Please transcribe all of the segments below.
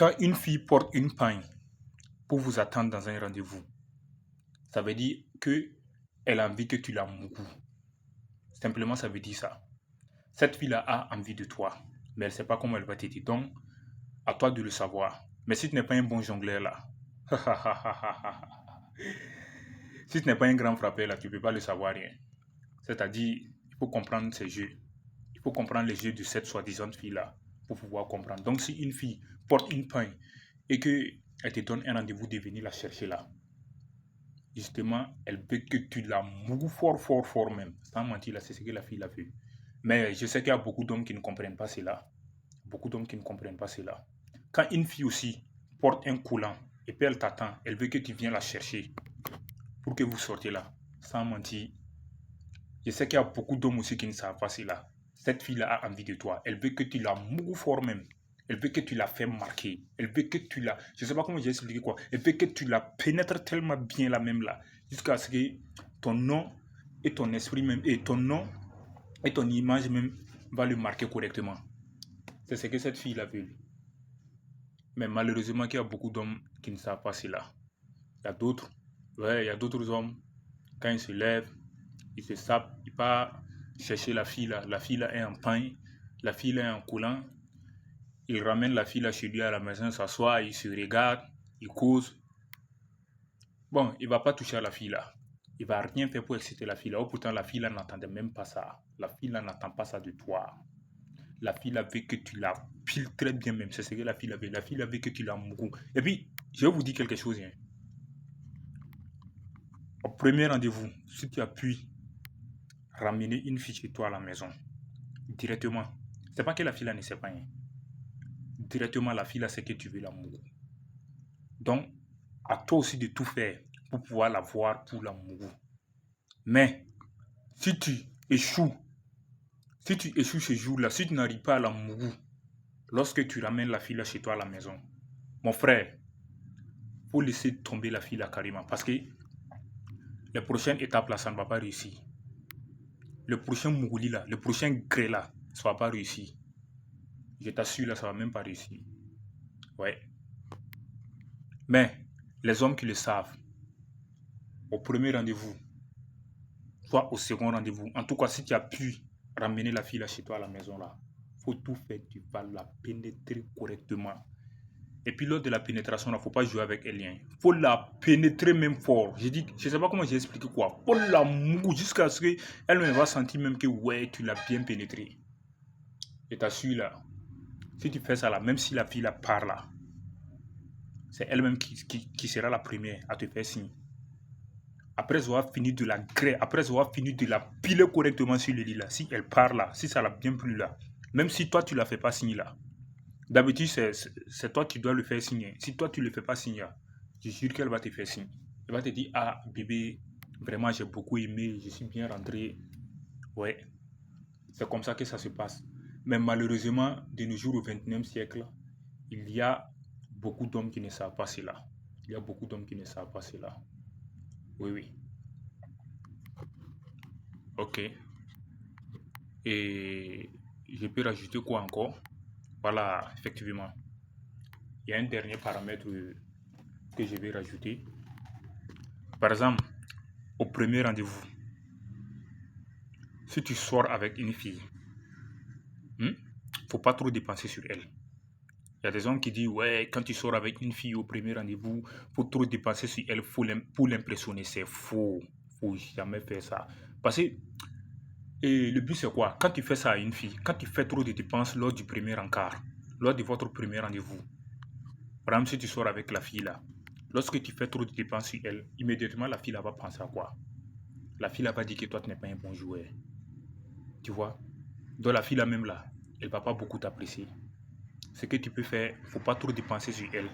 Quand une fille porte une paille pour vous attendre dans un rendez-vous, ça veut dire qu'elle a envie que tu la mougoues. Simplement, ça veut dire ça. Cette fille-là a envie de toi, mais elle ne sait pas comment elle va t'aider. Donc, à toi de le savoir. Mais si tu n'es pas un bon jongleur là, si tu n'es pas un grand frappeur là, tu ne peux pas le savoir rien. C'est-à-dire, il faut comprendre ces jeux. Il faut comprendre les jeux de cette soi-disant fille-là pour pouvoir comprendre. Donc, si une fille porte une paille et qu'elle te donne un rendez-vous de venir la chercher là, justement, elle veut que tu la moues fort, fort, fort même. Sans mentir, là, c'est ce que la fille a fait. Mais je sais qu'il y a beaucoup d'hommes qui ne comprennent pas cela. Beaucoup d'hommes qui ne comprennent pas cela. Quand une fille aussi porte un coulant et puis elle t'attend, elle veut que tu viennes la chercher pour que vous sortiez là, sans mentir. Je sais qu'il y a beaucoup d'hommes aussi qui ne savent pas cela. Cette fille-là a envie de toi. Elle veut que tu la moues fort même. Elle veut que tu la fais marquer. Elle veut que tu la... Je ne sais pas comment j'ai expliqué quoi. Elle veut que tu la pénètres tellement bien là même là. Jusqu'à ce que ton nom et ton esprit même, et ton nom et ton image même va le marquer correctement. C'est ce que cette fille-là veut. Mais malheureusement, il y a beaucoup d'hommes qui ne savent pas cela. Il y a d'autres, ouais, il y a d'autres hommes, quand ils se lèvent, ils se sapent, ils partent chercher la fille là. La fille là est en pain, la fille là est en coulant. Ils ramènent la fille là chez lui à la maison, s'assoit, ils se regardent, ils causent. Bon, il ne va pas toucher à la fille là. Il ne va rien faire pour exciter la fille là. Oh, pourtant, la fille là n'entendait même pas ça. La fille là n'entend pas ça de toi. La fille là veut que tu la piles très bien même. C'est ce que la fille là veut. La fille là veut que tu la mouroues. Et puis, je vais vous dire quelque chose. Hein. Au premier rendez-vous, si tu as pu ramener une fille chez toi à la maison, directement, c'est pas que la fille là ne sait pas. Hein. Directement, la fille là, c'est que tu veux la mouroues. Donc, à toi aussi de tout faire pour pouvoir la voir pour la mouroues. Mais, si tu échoues ce jour-là, si tu n'arrives pas à la mouroues, lorsque tu ramènes la fille là chez toi à la maison, mon frère, il faut laisser tomber la fille là carrément. Parce que les prochaines étapes là, ça ne va pas réussir. Le prochain Mougouli là, le prochain gré là, ça ne va pas réussir. Je t'assure là, ça ne va même pas réussir. Ouais. Mais, les hommes qui le savent, au premier rendez-vous, soit au second rendez-vous, en tout cas, si tu as pu ramener la fille là chez toi à la maison là, il faut tout faire, tu vas la pénétrer correctement. Et puis lors de la pénétration, il ne faut pas jouer avec elle. Il faut la pénétrer même fort. Je ne sais pas comment j'ai expliqué quoi. Il faut la mouiller jusqu'à ce qu'elle va sentir même que ouais, tu l'as bien pénétrée. Je t'assure là, si tu fais ça là, même si la fille là part là, c'est elle-même qui sera la première à te faire signe. Après avoir fini de la griller, après avoir fini de la piler correctement sur le lit là, si elle part là, si ça l'a bien plu là, même si toi tu ne la fais pas signer là, d'habitude, c'est toi qui dois le faire signer. Si toi, tu ne le fais pas signer, je jure qu'elle va te faire signer. Elle va te dire, ah, bébé, vraiment, j'ai beaucoup aimé, je suis bien rentré. Ouais, c'est comme ça que ça se passe. Mais malheureusement, de nos jours, au XXIe siècle, il y a beaucoup d'hommes qui ne savent pas cela. Il y a beaucoup d'hommes qui ne savent pas cela. Oui, oui. Ok. Et je peux rajouter quoi encore? Voilà, effectivement. Il y a un dernier paramètre que je vais rajouter. Par exemple, au premier rendez-vous, si tu sors avec une fille, faut pas trop dépenser sur elle. Il y a des hommes qui disent, ouais, quand tu sors avec une fille au premier rendez-vous, faut trop dépenser sur elle pour l'impressionner. C'est faux. Faut jamais faire ça. Parce que le but, c'est quoi? Quand tu fais ça à une fille, quand tu fais trop de dépenses lors du premier encart, lors de votre premier rendez-vous, par exemple, si tu sors avec la fille là, lorsque tu fais trop de dépenses sur elle, immédiatement, la fille là va penser à quoi? La fille là va dire que toi, tu n'es pas un bon joueur. Tu vois? Donc la fille là même là, elle va pas beaucoup t'apprécier. Ce que tu peux faire, faut pas trop dépenser sur elle.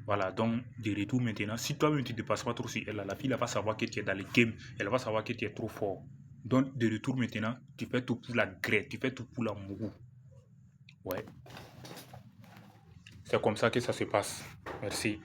Voilà, donc de retour maintenant, si toi-même tu ne dépenses pas trop sur elle, la fille là va savoir que tu es dans le game, elle va savoir que tu es trop fort. Donc de retour maintenant, tu fais tout pour la grette, tu fais tout pour la mourou. Ouais. C'est comme ça que ça se passe. Merci.